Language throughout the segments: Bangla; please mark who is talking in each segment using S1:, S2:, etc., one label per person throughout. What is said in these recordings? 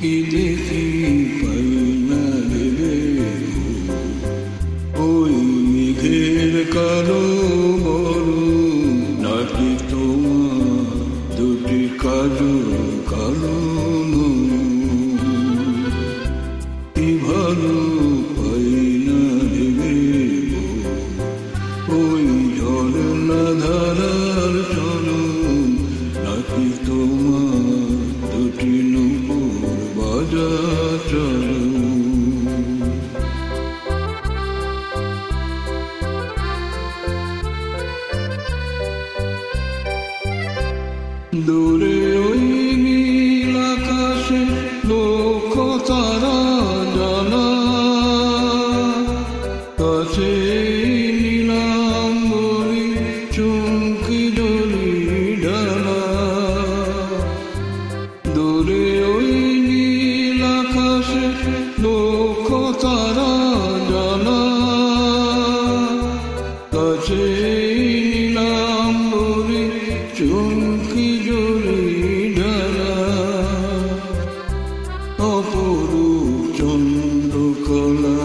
S1: কি দেখি পাই না ভেবে ওই মেঘের কালো বরণ নাকি তোমার দুটি কালো কালো কি ভালো পাই না ভেবে ওই ঝরনা ধারার চরণ নাকি তোমার দুটি নূপুর বাজা চরণ দূরে ওই নীল আকাশে লক্ষ তারা জানা কাছে নীলাম্বরী চুমকি জলি ডানা দূরে ওই নীল আকাশে লক্ষ তারা জানা কাছে নীলাম্বরী চুমকি জলি ডানা অপরূপ চন্দ্রকলা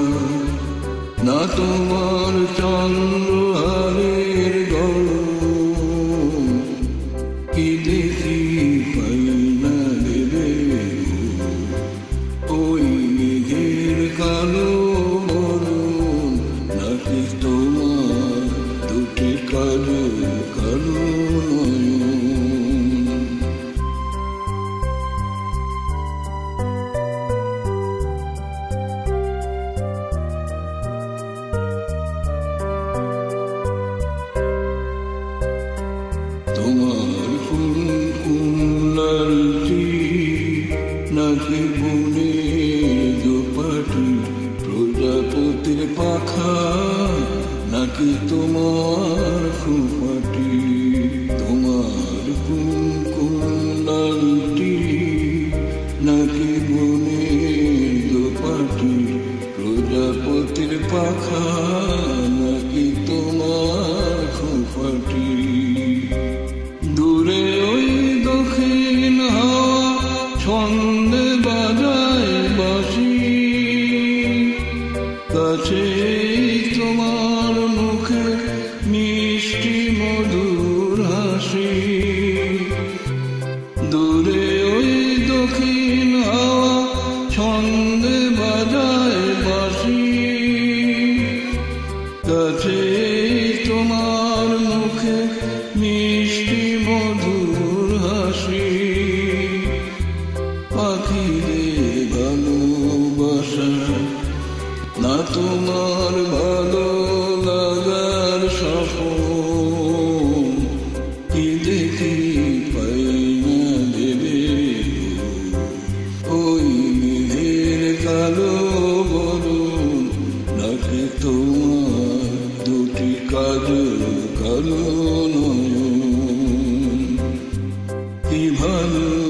S1: না তোমার চন্দ্রহারের গরম কি দেখি পাই না ভেবে ওই মেঘের কালো বরণ নাকি তোমার দুটি কালো কালো তোমার কুমলালটি নাকি বনের দুপাটি প্রজাপতির পাখা নাকি তোমার ফুপাটি তোমার কুমলালটি নাকি বনের দুপাটি প্রজাপতির পাখা নাকি তোমার ফুপাটি দূরে ওই দক্ষিণ হাওয়া ছন্দে বাজায় বাঁশি কাছে তোমার মুখে মিষ্টি মধুর হাসি দূরে ওই দক্ষিণ হাওয়া ছন্দে বাজায় বাঁশি কাছে তোমার মুখে মিষ্টি মধুর হাসি পাখিদের ভালোবাসা না তোমার ভালো লাগার সপন কি দেখি পাই না ভেবে ওই মেঘের কালো বরণ নাকি তোমার দুটি কালো কালো নয়ন কি ভালো